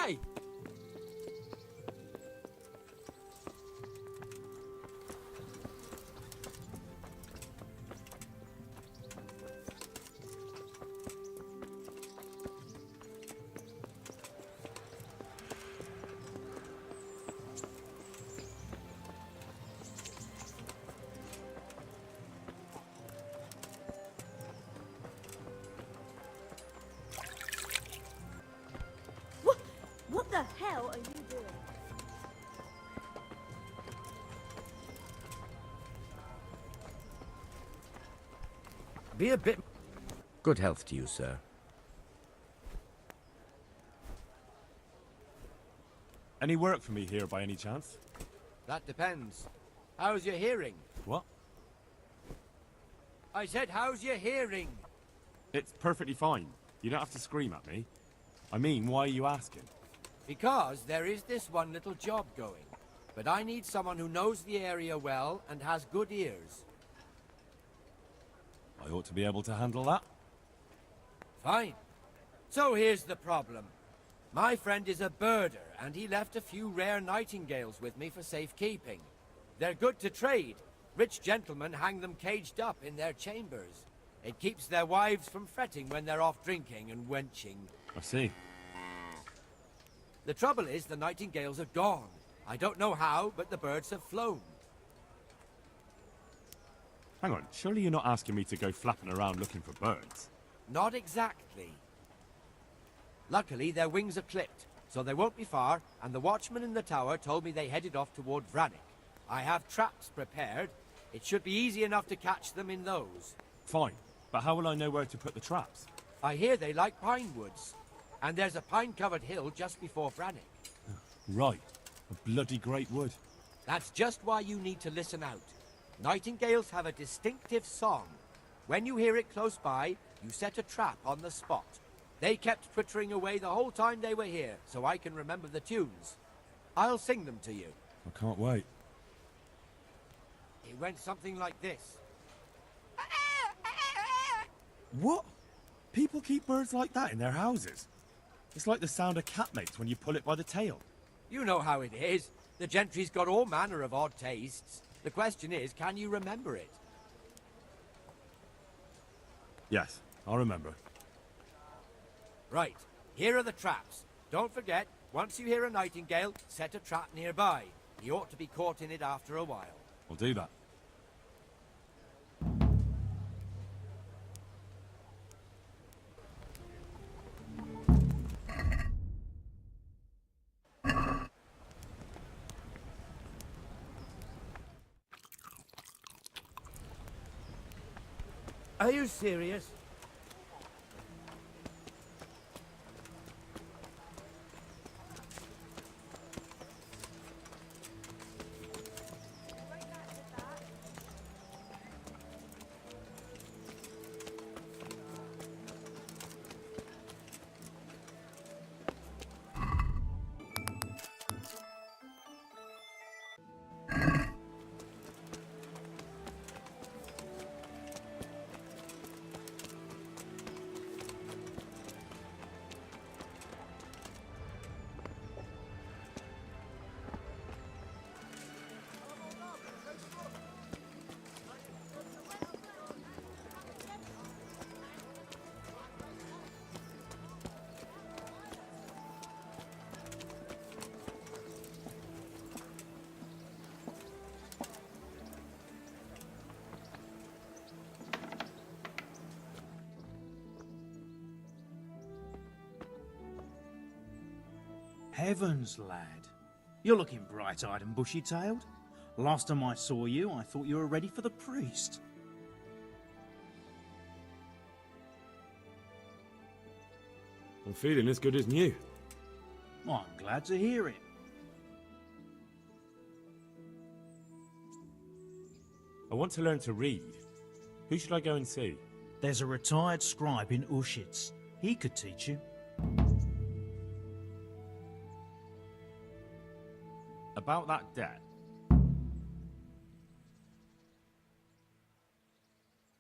Rattay! What the hell are you doing? Be a bit... Good health to you, sir. Any work for me here by any chance? That depends. How's your hearing? What? I said, how's your hearing? It's perfectly fine. You don't have to scream at me. I mean, why are you asking? Because there is this one little job going. But I need someone who knows the area well and has good ears. I ought to be able to handle that. Fine. So here's the problem. My friend is a birder, and he left a few rare nightingales with me for safekeeping. They're good to trade. Rich gentlemen hang them caged up in their chambers. It keeps their wives from fretting when they're off drinking and wenching. I see. The trouble is the nightingales are gone. I don't know how, but the birds have flown. Hang on, surely you're not asking me to go flapping around looking for birds? Not exactly. Luckily, their wings are clipped, so they won't be far, and the watchman in the tower told me they headed off toward Vranik. I have traps prepared. It should be easy enough to catch them in those. Fine, but how will I know where to put the traps? I hear they like pine woods, and there's a pine-covered hill just before Vranik. Right, a bloody great wood. That's just why you need to listen out. Nightingales have a distinctive song. When you hear it close by, you set a trap on the spot. They kept twittering away the whole time they were here, so I can remember the tunes. I'll sing them to you. I can't wait. It went something like this. What? People keep birds like that in their houses? It's like the sound a cat makes when you pull it by the tail. You know how it is. The gentry's got all manner of odd tastes. The question is, can you remember it? Yes, I'll remember. Right, here are the traps. Don't forget, once you hear a nightingale, set a trap nearby. He ought to be caught in it after a while. I'll do that. Are you serious? Heavens, lad. You're looking bright-eyed and bushy-tailed. Last time I saw you, I thought you were ready for the priest. I'm feeling as good as new. I'm glad to hear it. I want to learn to read. Who should I go and see? There's a retired scribe in Ushitz. He could teach you. About that debt.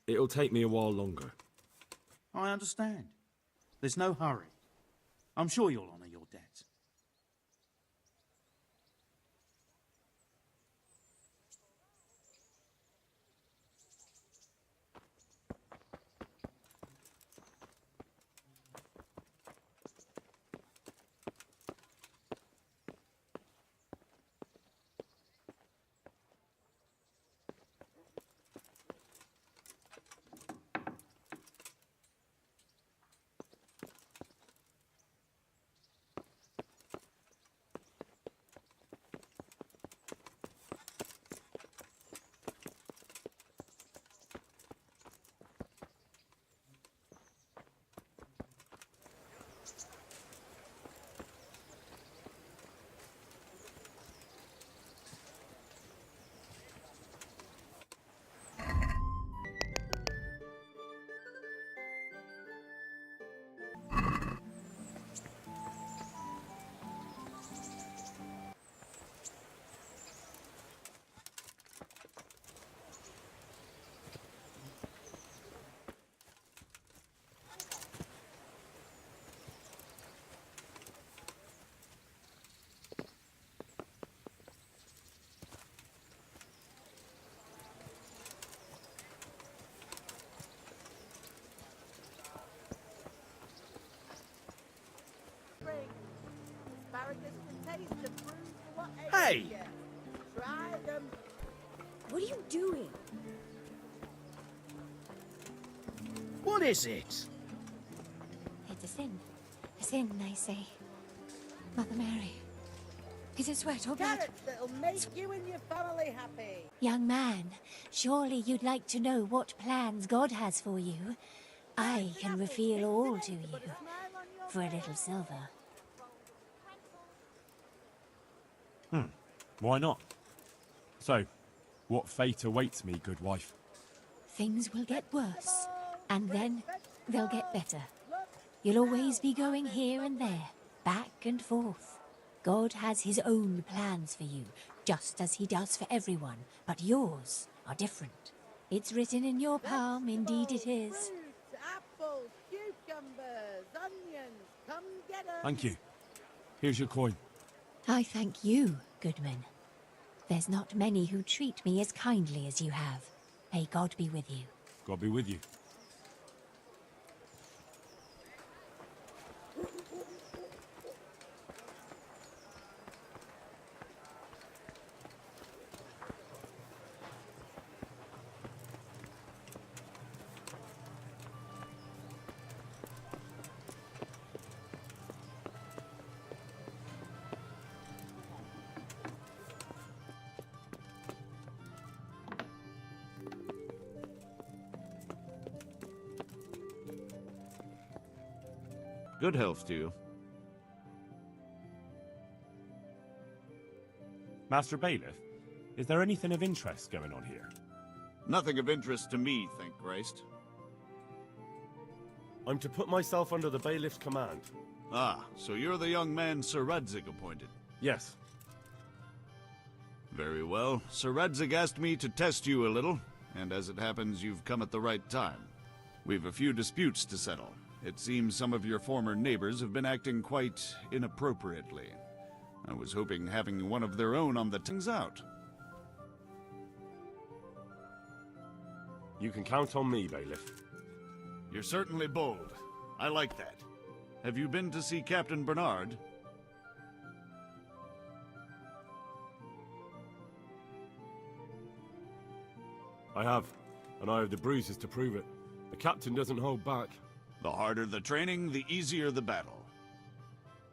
It'll take me a while longer. I understand. There's no hurry. I'm sure you'll honour your debt. Hey! What are you doing? What is it? It's a sin. A sin, they say. Mother Mary. Is it sweat or blood? Carrots that'll make you and your family happy. Young man, surely you'd like to know what plans God has for you. I can reveal all to you for a little silver. Why not? So, what fate awaits me, good wife? Things will get worse, and then they'll get better. You'll always be going here and there, back and forth. God has his own plans for you, just as he does for everyone, but yours are different. It's written in your palm, indeed it is. Fruits, apples, cucumbers, onions, come get 'em. Thank you. Here's your coin. I thank you, Goodman. There's not many who treat me as kindly as you have. May God be with you. God be with you. Good health to you. Master Bailiff, is there anything of interest going on here? Nothing of interest to me, thank Christ. I'm to put myself under the bailiff's command. Ah, so you're the young man Sir Radzig appointed. Yes. Very well. Sir Radzig asked me to test you a little, and as it happens, you've come at the right time. We've a few disputes to settle. It seems some of your former neighbors have been acting quite inappropriately. I was hoping having one of their own on the things out. You can count on me, bailiff. You're certainly bold. I like that. Have you been to see Captain Bernard? I have, and I have the bruises to prove it. The captain doesn't hold back. The harder the training, the easier the battle.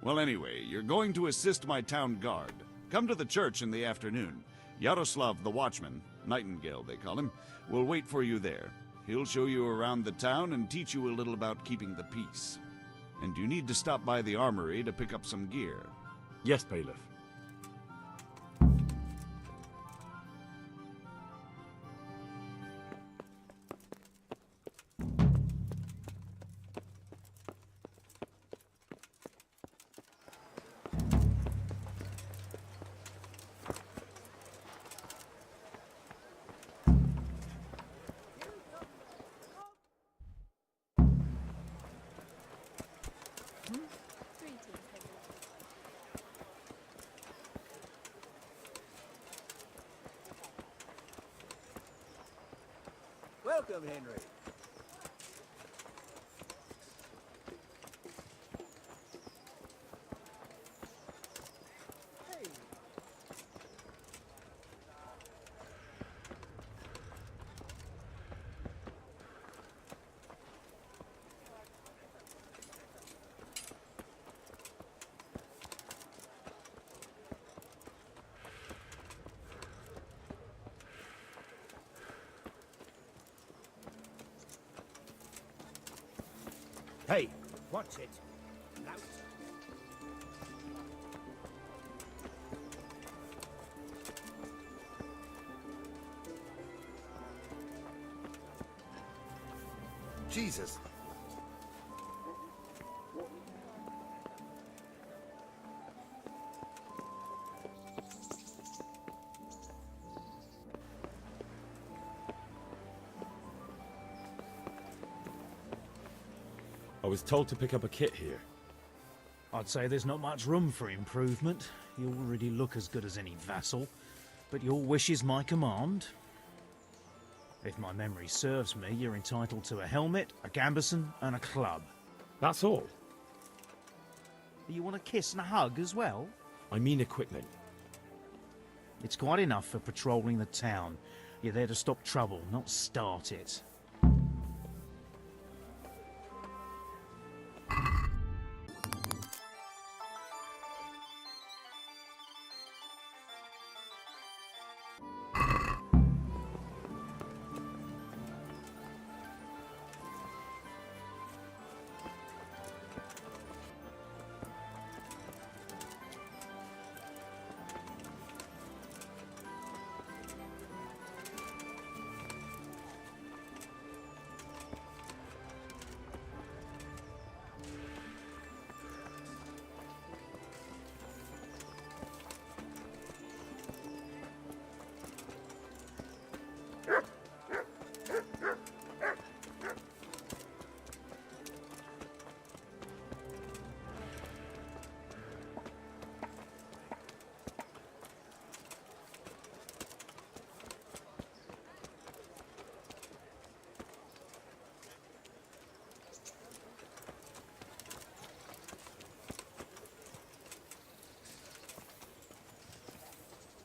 Well, anyway, you're going to assist my town guard. Come to the church in the afternoon. Yaroslav the watchman, Nightingale they call him, will wait for you there. He'll show you around the town and teach you a little about keeping the peace. And you need to stop by the armory to pick up some gear. Yes, bailiff. Welcome, Henry. Hey, watch it. Lout. Jesus. I was told to pick up a kit here. I'd say there's not much room for improvement. You already look as good as any vassal, but your wish is my command. If my memory serves me, you're entitled to a helmet, a gambeson, and a club. That's all. You want a kiss and a hug as well? I mean equipment. It's quite enough for patrolling the town. You're there to stop trouble, not start it.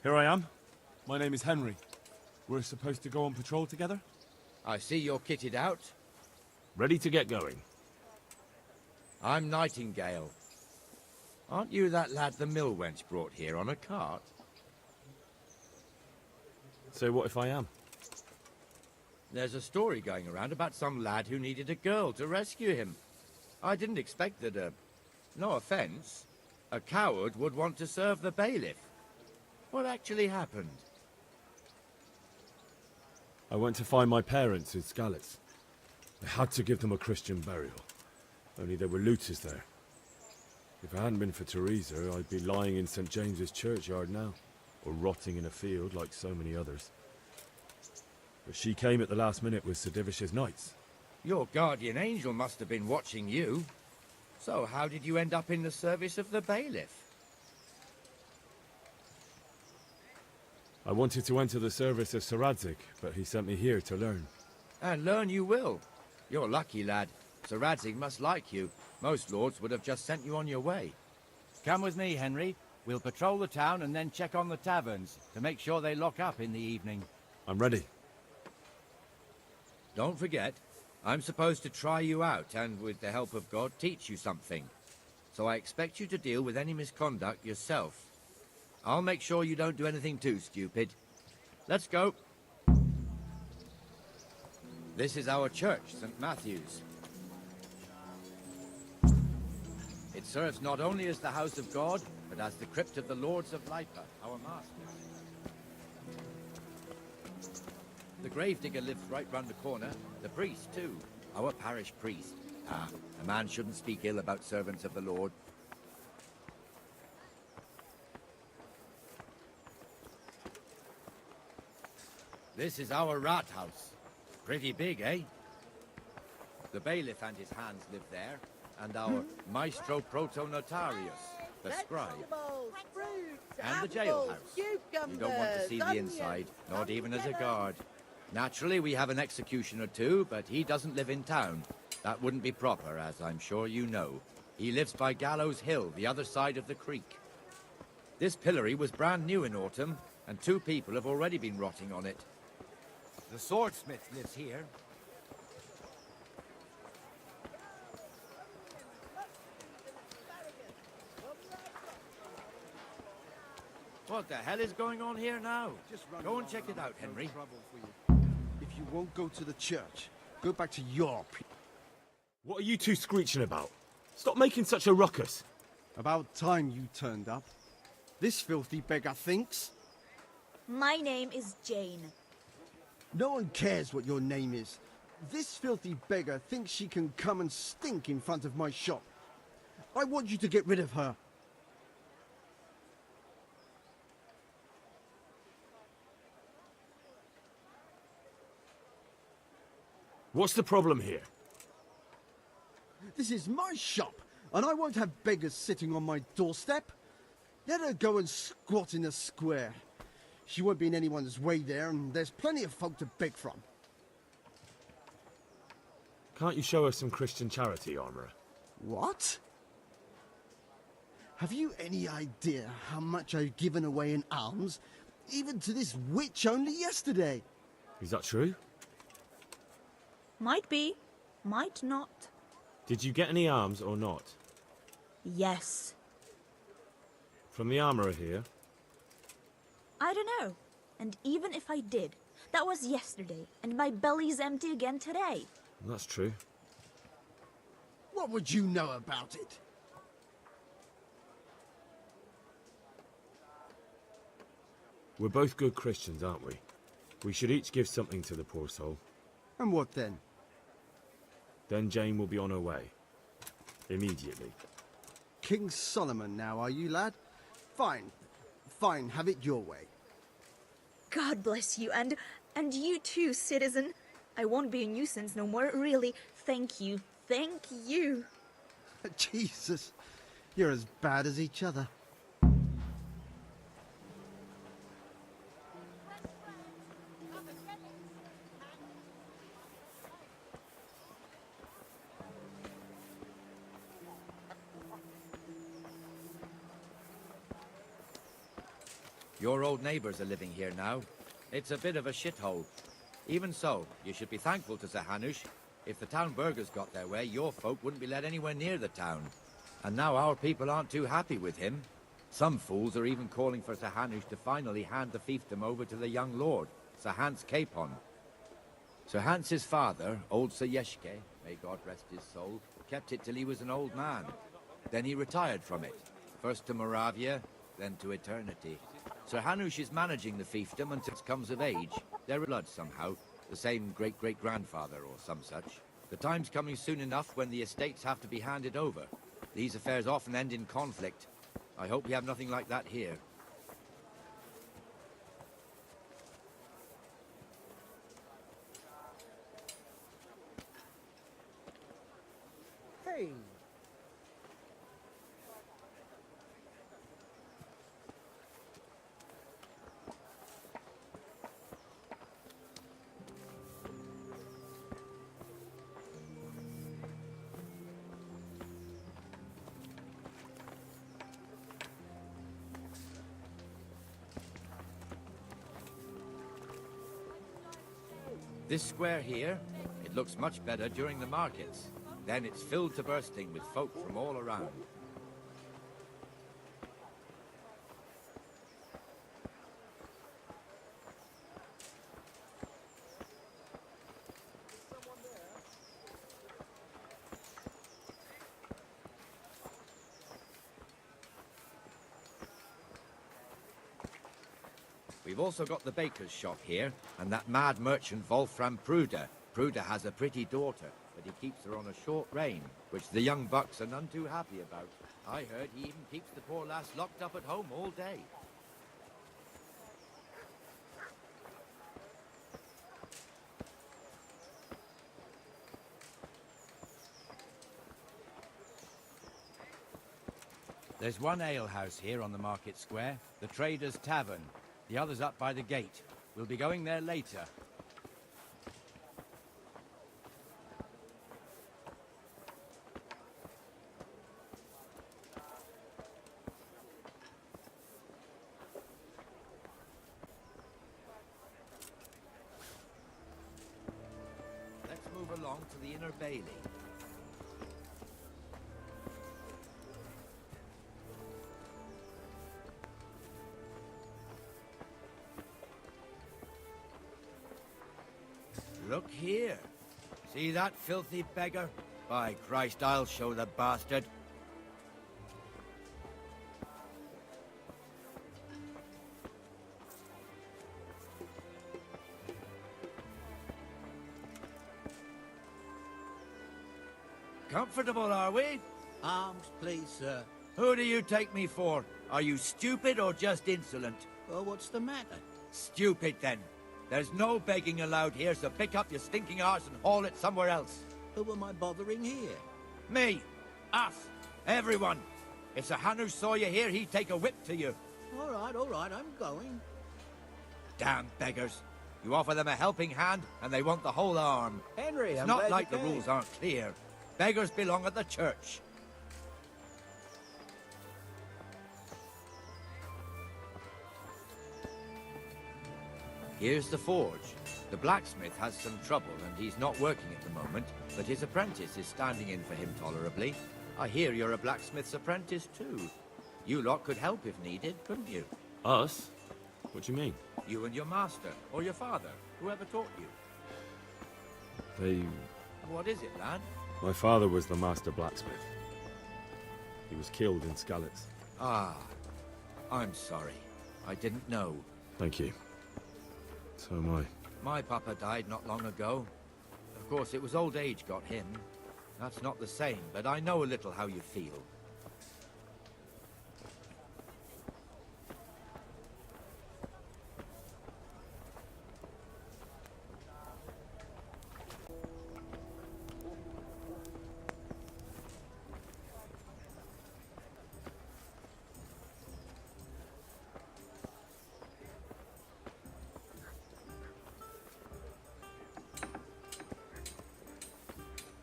Here I am. My name is Henry. We're supposed to go on patrol together? I see you're kitted out. Ready to get going. I'm Nightingale. Aren't you that lad the mill wench brought here on a cart? So what if I am? There's a story going around about some lad who needed a girl to rescue him. I didn't expect that no offense, a coward would want to serve the bailiff. What actually happened? I went to find my parents in Skalitz. I had to give them a Christian burial. Only there were looters there. If it hadn't been for Teresa, I'd be lying in St. James's churchyard now, or rotting in a field like so many others. But she came at the last minute with Sir Divish's knights. Your guardian angel must have been watching you. So how did you end up in the service of the bailiff? I wanted to enter the service of Sir Radzig, but he sent me here to learn. And learn you will. You're lucky, lad. Sir Radzig must like you. Most lords would have just sent you on your way. Come with me, Henry. We'll patrol the town and then check on the taverns to make sure they lock up in the evening. I'm ready. Don't forget, I'm supposed to try you out and, with the help of God, teach you something. So I expect you to deal with any misconduct yourself. I'll make sure you don't do anything too stupid. Let's go. This is our church, St. Matthew's. It serves not only as the house of God, but as the crypt of the Lords of Lipa, our masters. The gravedigger lives right round the corner. The priest, too. Our parish priest. Ah, a man shouldn't speak ill about servants of the Lord. This is our rat house. Pretty big, eh? The bailiff and his hands live there, and our maestro proto-notarius, the scribe, Vegetables, fruits, and the apples, jailhouse. You don't want to see the onions, inside, not come even as a together. guard. Naturally, we have an executioner too, but he doesn't live in town. That wouldn't be proper, as I'm sure you know. He lives by Gallows Hill, the other side of the creek. This pillory was brand new in autumn, and 2 people have already been rotting on it. The swordsmith lives here. What the hell is going on here now? Go and check it out, Henry. If you won't go to the church, go back to your What are you two screeching about? Stop making such a ruckus. About time you turned up. This filthy beggar thinks. My name is Jane. No one cares what your name is. This filthy beggar thinks she can come and stink in front of my shop. I want you to get rid of her. What's the problem here? This is my shop, and I won't have beggars sitting on my doorstep. Let her go and squat in the square. She won't be in anyone's way there, and there's plenty of folk to beg from. Can't you show us some Christian charity, Armourer? What? Have you any idea how much I've given away in alms, even to this witch only yesterday? Is that true? Might be, might not. Did you get any arms or not? Yes. From the armourer here? I don't know. And even if I did, that was yesterday, and my belly's empty again today. That's true. What would you know about it? We're both good Christians, aren't we? We should each give something to the poor soul. And what then? Then Jane will be on her way. Immediately. King Solomon now, are you, lad? Fine. Fine, have it your way. God bless you, and you too, citizen. I won't be a nuisance no more, really. Thank you. Thank you. Jesus, you're as bad as each other. Your old neighbours are living here now. It's a bit of a shithole. Even so, you should be thankful to Sir Hanush. If the town burghers got their way, your folk wouldn't be let anywhere near the town. And now our people aren't too happy with him. Some fools are even calling for Sir Hanush to finally hand the fiefdom over to the young lord, Sir Hans Capon. Sir Hans's father, old Sir Yeshke, may God rest his soul, kept it till he was an old man. Then he retired from it, first to Moravia, then to eternity. Sir Hanush is managing the fiefdom until it comes of age. They're blood somehow, the same great-great-grandfather or some such. The time's coming soon enough when the estates have to be handed over. These affairs often end in conflict. I hope we have nothing like that here. Hey. This square here, it looks much better during the markets. Then it's filled to bursting with folk from all around. We've also got the baker's shop here, and that mad merchant Wolfram Pruder. Pruder has a pretty daughter, but he keeps her on a short rein, which the young bucks are none too happy about. I heard he even keeps the poor lass locked up at home all day. There's one alehouse here on the market square, the Trader's Tavern. The other's up by the gate. We'll be going there later. Let's move along to the inner bailey. Look here. See that filthy beggar? By Christ, I'll show the bastard. Comfortable, are we? Arms, please, sir. Who do you take me for? Are you stupid or just insolent? Well, what's the matter? Stupid, then. There's no begging allowed here, so pick up your stinking arse and haul it somewhere else. Who am I bothering here? Me. Us. Everyone. If Sir Hanush saw you here, he'd take a whip to you. All right, I'm going. Damn beggars. You offer them a helping hand, and they want the whole arm. Henry, It's I'm not glad like you the came. rules aren't clear. Beggars belong at the church. Here's the forge. The blacksmith has some trouble and he's not working at the moment, but his apprentice is standing in for him tolerably. I hear you're a blacksmith's apprentice too. You lot could help if needed, couldn't you? Us? What do you mean? You and your master, or your father, whoever taught you. They... What is it, lad? My father was the master blacksmith. He was killed in Skalitz. Ah, I'm sorry. I didn't know. Thank you. So am I. My papa died not long ago. Of course, it was old age got him. That's not the same, but I know a little how you feel.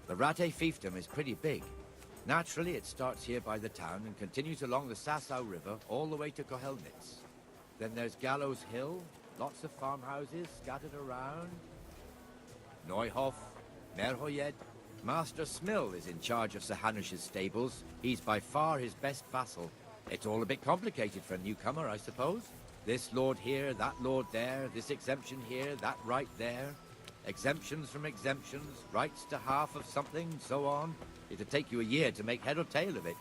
The Rattay fiefdom is pretty big. Naturally, it starts here by the town and continues along the Sasau River all the way to Kohelnitz. Then there's Gallows Hill, lots of farmhouses scattered around. Neuhof, Merhoyed. Master Smill is in charge of Sir Hanush's stables. He's by far his best vassal. It's all a bit complicated for a newcomer, I suppose. This lord here, that lord there, this exemption here, that right there. Exemptions from exemptions, rights to half of something, so on. It'd take you a year to make head or tail of it.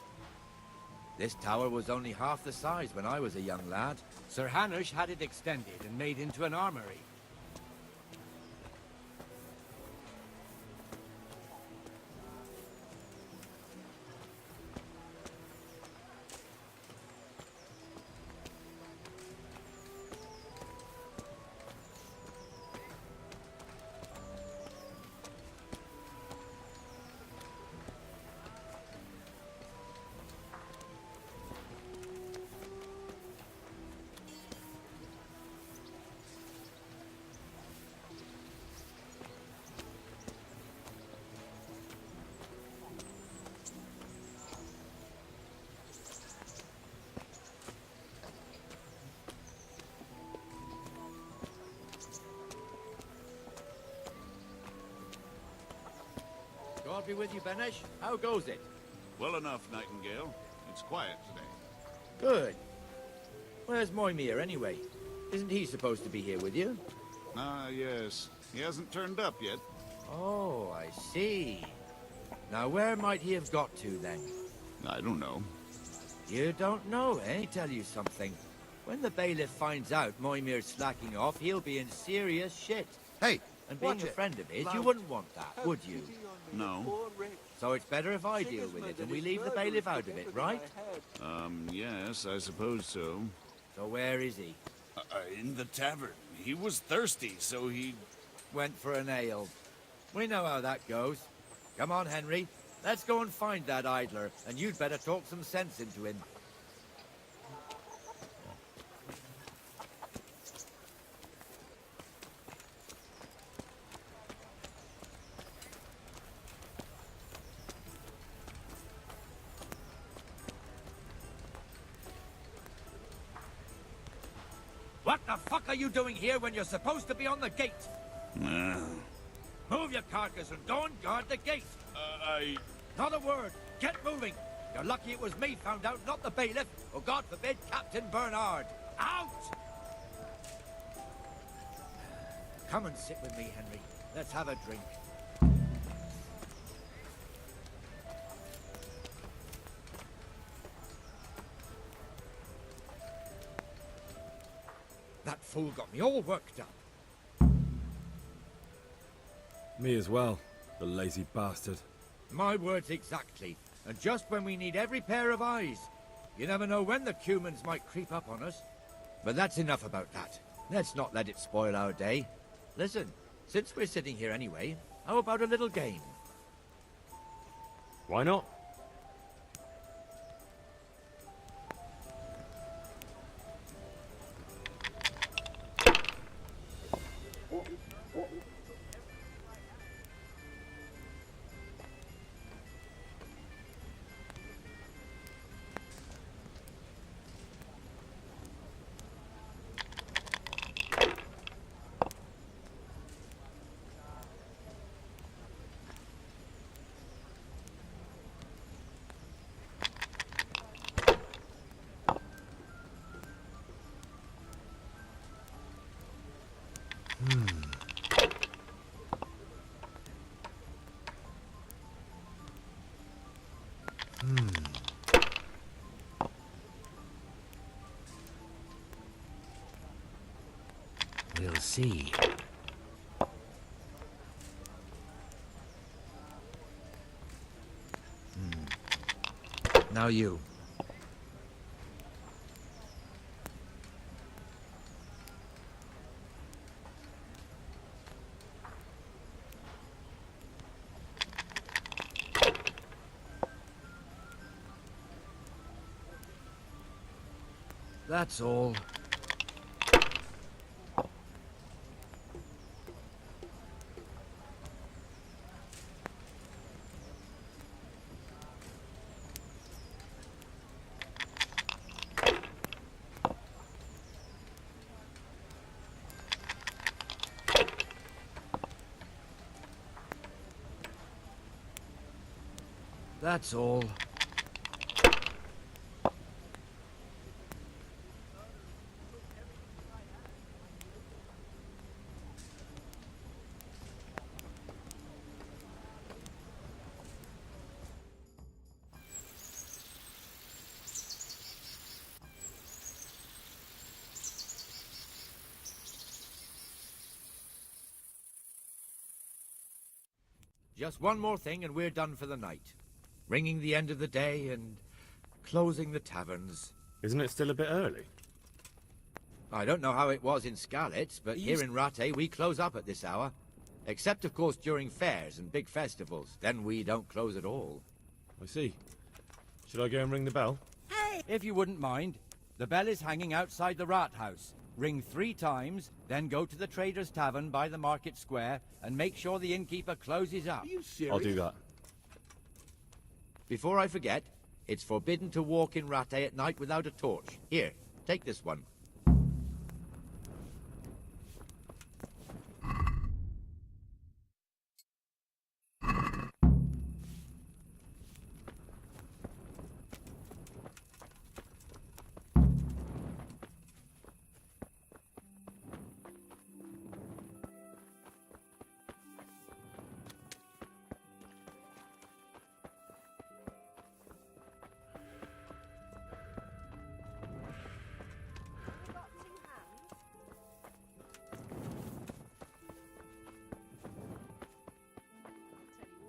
This tower was only half the size when I was a young lad. Sir Hanush had it extended and made into an armory. God be with you, Benesh. How goes it? Well enough, Nightingale. It's quiet today. Good. Where's Moimir, anyway? Isn't he supposed to be here with you? Ah, yes. He hasn't turned up yet. Oh, I see. Now, where might he have got to, then? I don't know. You don't know, eh? Tell you something. When the bailiff finds out Moimir's slacking off, he'll be in serious shit. Hey! And being a friend of his, you wouldn't want that, would you? No. So it's better if I deal with it, and we leave the bailiff out of it, right? Yes, I suppose so. So where is he? In the tavern. He was thirsty, so he... Went for an ale. We know how that goes. Come on, Henry. Let's go and find that idler, and you'd better talk some sense into him. What the fuck are you doing here when you're supposed to be on the gate? Move your carcass and go and guard the gate. Not a word. Get moving. You're lucky it was me found out, not the bailiff, or God forbid, Captain Bernard. Out! Come and sit with me, Henry. Let's have a drink. That fool got me all worked up. Me as well, the lazy bastard. My words exactly. And just when we need every pair of eyes. You never know when the Cumans might creep up on us. But that's enough about that. Let's not let it spoil our day. Listen, since we're sitting here anyway, how about a little game? Why not? We'll see. Now you. That's all. That's all. Just one more thing and we're done for the night. Ringing the end of the day and closing the taverns. Isn't it still a bit early? I don't know how it was in Skalitz, but here in Rattay we close up at this hour. Except, of course, during fairs and big festivals. Then we don't close at all. I see. Should I go and ring the bell? If you wouldn't mind, the bell is hanging outside the rat house. Ring 3 times, then go to the Trader's Tavern by the market square and make sure the innkeeper closes up. Are you serious? I'll do that. Before I forget, it's forbidden to walk in Rattay at night without a torch. Here, take this one.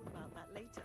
About that later.